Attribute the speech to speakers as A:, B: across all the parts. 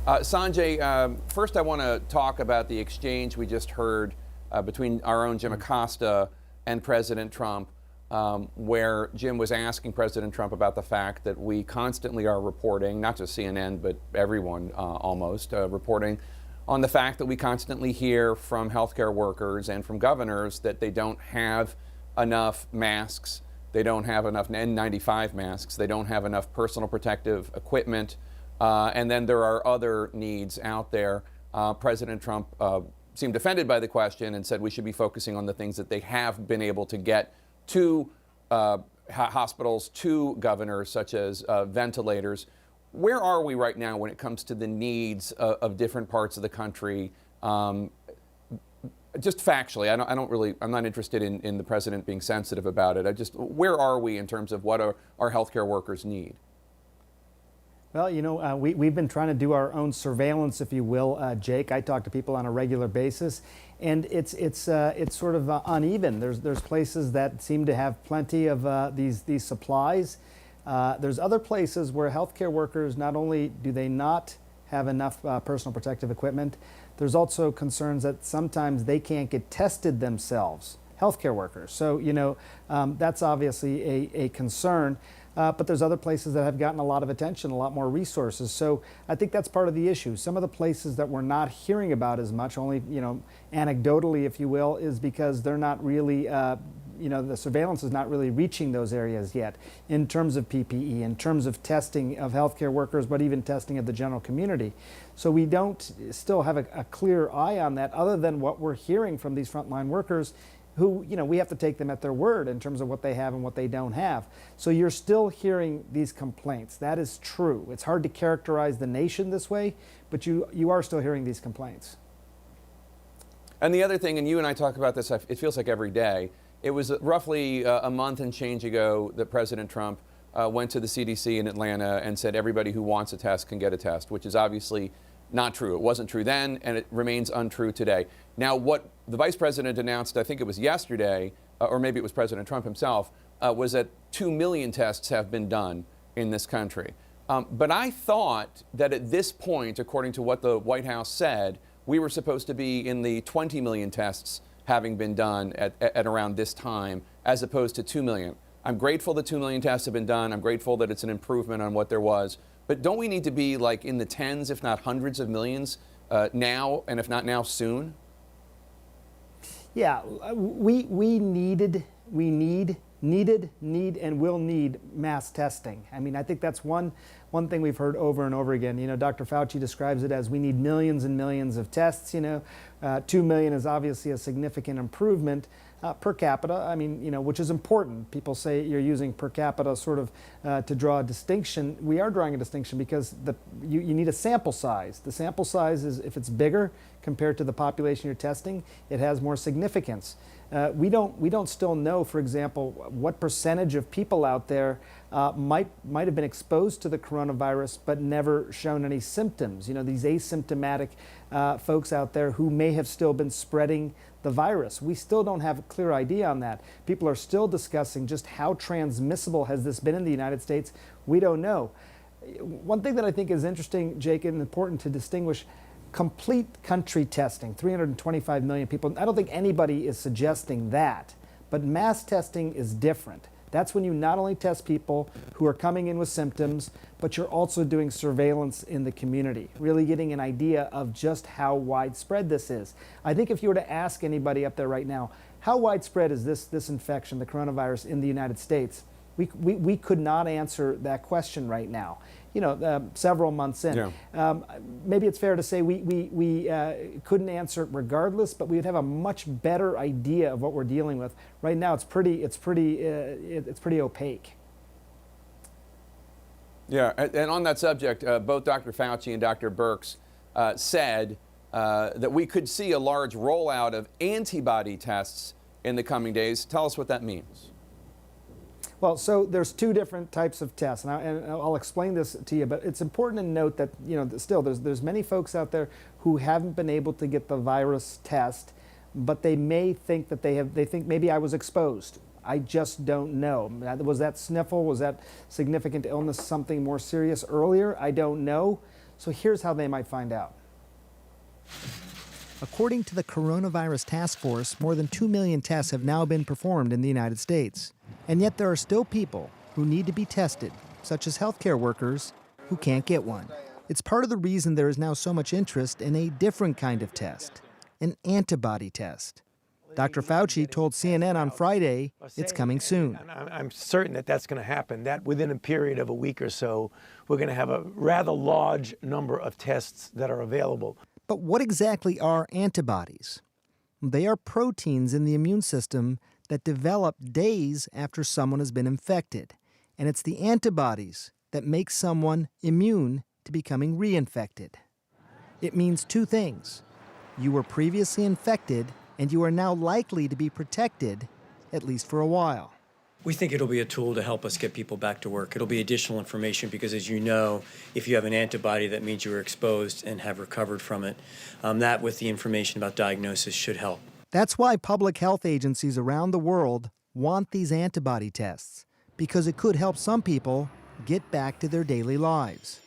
A: Sanjay, first I want to talk about the exchange we just heard between our own Jim Acosta and President Trump, where Jim was asking President Trump about the fact that we constantly are reporting, not just CNN, but everyone almost, reporting on the fact that we constantly hear from healthcare workers and from governors that they don't have enough masks, they don't have enough N95 masks, they don't have enough personal protective equipment, and then there are other needs out there. President Trump seemed offended by the question and said we should be focusing on the things that they have been able to get to hospitals, to governors, such as ventilators. Where are we right now when it comes to the needs of different parts of the country? Just factually, I'm not interested in the president being sensitive about it. Where are we in terms of what our healthcare workers need?
B: Well, we've been trying to do our own surveillance, if you will, Jake. I talk to people on a regular basis, and it's sort of uneven. There's places that seem to have plenty of these supplies. There's other places where healthcare workers, not only do they not have enough personal protective equipment, there's also concerns that sometimes they can't get tested themselves, healthcare workers. So, that's obviously a concern. But there's other places that have gotten a lot of attention, a lot more resources. So I think that's part of the issue. Some of the places that we're not hearing about as much, only, anecdotally, if you will, is because they're not really, the surveillance is not really reaching those areas yet in terms of PPE, in terms of testing of healthcare workers, but even testing of the general community. So we don't still have a clear eye on that other than what we're hearing from these frontline workers who, we have to take them at their word in terms of what they have and what they don't have. So you're still hearing these complaints. That is true. It's hard to characterize the nation this way, but you are still hearing these complaints.
A: And the other thing, and you and I talk about this, it feels like every day, it was roughly a month and change ago that President Trump went to the CDC in Atlanta and said everybody who wants a test can get a test, which is obviously not true. It wasn't true then, and it remains untrue today. Now, what the vice president announced, I think it was yesterday, or maybe it was President Trump himself, was that 2 million tests have been done in this country. But I thought that at this point, according to what the White House said, we were supposed to be in the 20 million tests having been done at around this time, as opposed to 2 million. I'm grateful that 2 million tests have been done. I'm grateful that it's an improvement on what there was. But don't we need to be like in the tens, if not hundreds of millions now, and if not now, soon?
B: Yeah, we need, and will need mass testing. I mean, I think that's one thing we've heard over and over again. Dr. Fauci describes it as we need millions and millions of tests. 2 million is obviously a significant improvement per capita. I mean, which is important. People say you're using per capita sort of to draw a distinction. We are drawing a distinction because you need a sample size. The sample size is, if it's bigger compared to the population you're testing, it has more significance. We don't still know, for example, what percentage of people out there might have been exposed to the coronavirus but never shown any symptoms. These asymptomatic folks out there who may have still been spreading the virus. We still don't have a clear idea on that. People are still discussing just how transmissible has this been in the United States. We don't know. One thing that I think is interesting, Jake, and important to distinguish, complete country testing, 325 million people. I don't think anybody is suggesting that, but mass testing is different. That's when you not only test people who are coming in with symptoms, but you're also doing surveillance in the community, really getting an idea of just how widespread this is. I think if you were to ask anybody up there right now, how widespread is this infection, the coronavirus, in the United States? We could not answer that question right now. Several months in. Yeah. Maybe it's fair to say we couldn't answer it regardless, but we would have a much better idea of what we're dealing with. Right now, it's pretty opaque.
A: Yeah, and on that subject, both Dr. Fauci and Dr. Birx said that we could see a large rollout of antibody tests in the coming days. Tell us what that means.
B: Well, so there's two different types of tests, and I'll explain this to you, but it's important to note that, still there's many folks out there who haven't been able to get the virus test, but they may think that they think maybe I was exposed. I just don't know. Was that sniffle? Was that significant illness something more serious earlier? I don't know. So here's how they might find out. According to the Coronavirus Task Force, more than 2 million tests have now been performed in the United States. And yet there are still people who need to be tested, such as healthcare workers who can't get one. It's part of the reason there is now so much interest in a different kind of test, an antibody test. Dr. Fauci told CNN on Friday it's coming soon.
C: I'm certain that that's going to happen, that within a period of a week or so, we're going to have a rather large number of tests that are available.
B: But what exactly are antibodies? They are proteins in the immune system that develop days after someone has been infected. And it's the antibodies that make someone immune to becoming reinfected. It means two things. You were previously infected, and you are now likely to be protected, at least for a while.
D: We think it'll be a tool to help us get people back to work. It'll be additional information because, as you know, if you have an antibody, that means you were exposed and have recovered from it. That, with the information about diagnosis, should help.
B: That's why public health agencies around the world want these antibody tests, because it could help some people get back to their daily lives.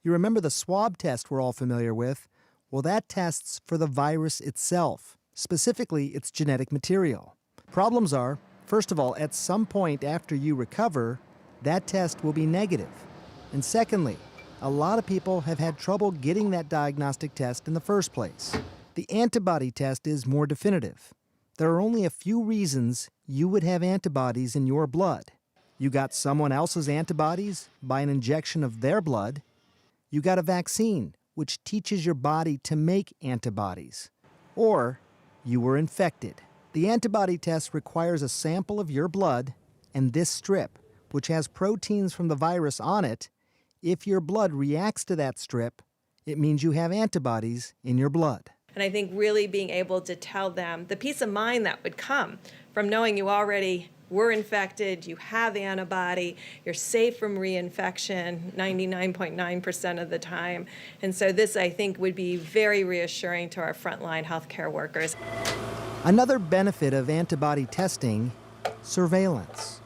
B: You remember the swab test we're all familiar with? Well, that tests for the virus itself, specifically its genetic material. Problems are, first of all, at some point after you recover, that test will be negative. And secondly, a lot of people have had trouble getting that diagnostic test in the first place. The antibody test is more definitive. There are only a few reasons you would have antibodies in your blood. You got someone else's antibodies by an injection of their blood. You got a vaccine, which teaches your body to make antibodies. Or you were infected. The antibody test requires a sample of your blood and this strip, which has proteins from the virus on it. If your blood reacts to that strip, it means you have antibodies in your blood.
E: And I think really being able to tell them the peace of mind that would come from knowing you already were infected, you have antibody, you're safe from reinfection 99.9% of the time. And so this, I think, would be very reassuring to our frontline healthcare workers.
B: Another benefit of antibody testing, surveillance.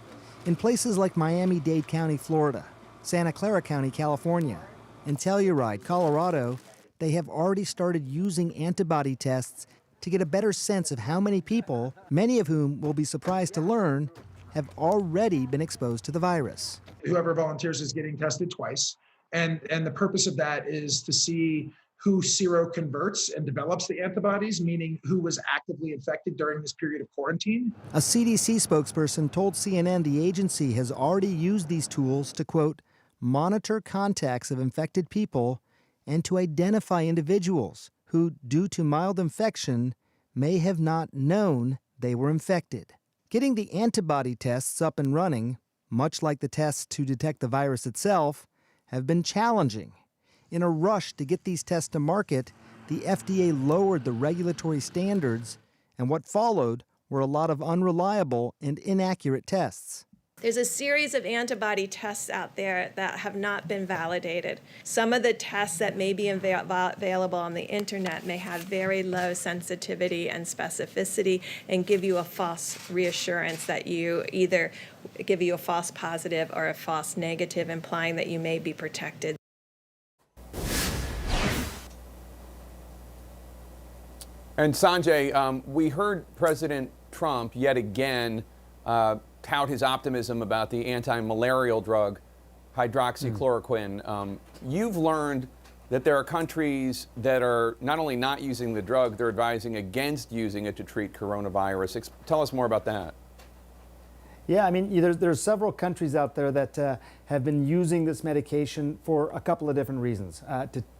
B: In places like Miami-Dade County, Florida, Santa Clara County, California, and Telluride, Colorado, they have already started using antibody tests to get a better sense of how many people, many of whom will be surprised to learn, have already been exposed to the virus.
F: Whoever volunteers is getting tested twice. And the purpose of that is to see who seroconverts and develops the antibodies, meaning who was actively infected during this period of quarantine.
B: A CDC spokesperson told CNN the agency has already used these tools to, quote, monitor contacts of infected people and to identify individuals who, due to mild infection, may have not known they were infected. Getting the antibody tests up and running, much like the tests to detect the virus itself, have been challenging. In a rush to get these tests to market, the FDA lowered the regulatory standards, and what followed were a lot of unreliable and inaccurate tests.
E: There's a series of antibody tests out there that have not been validated. Some of the tests that may be available on the internet may have very low sensitivity and specificity and give you a false reassurance that you either give you a false positive or a false negative, implying that you may be protected.
A: And Sanjay, we heard President Trump yet again tout his optimism about the anti-malarial drug hydroxychloroquine. You've learned that there are countries that are not only not using the drug, they're advising against using it to treat coronavirus. Tell us more about that.
B: Yeah, I mean, there's several countries out there that have been using this medication for a couple of different reasons.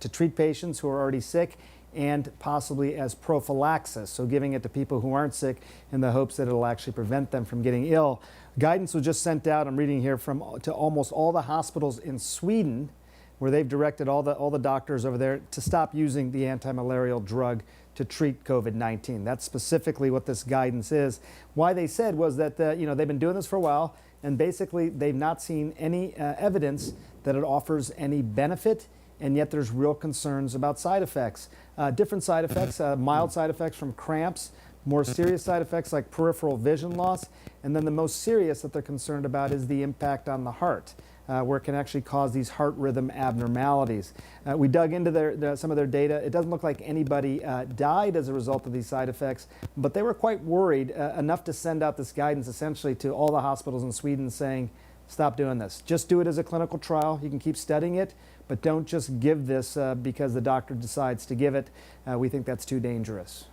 B: To treat patients who are already sick and possibly as prophylaxis, so giving it to people who aren't sick in the hopes that it'll actually prevent them from getting ill. Guidance was just sent out, I'm reading here, to almost all the hospitals in Sweden, where they've directed all the doctors over there to stop using the anti-malarial drug to treat COVID-19. That's specifically what this guidance is. Why they said was that they've been doing this for a while, and basically they've not seen any evidence that it offers any benefit, and yet there's real concerns about side effects. Different side effects, mild side effects from cramps, more serious side effects like peripheral vision loss, and then the most serious that they're concerned about is the impact on the heart. where it can actually cause these heart rhythm abnormalities. We dug into some of their data. It doesn't look like anybody died as a result of these side effects, but they were quite worried enough to send out this guidance essentially to all the hospitals in Sweden saying, stop doing this. Just do it as a clinical trial. You can keep studying it, but don't just give this because the doctor decides to give it. We think that's too dangerous.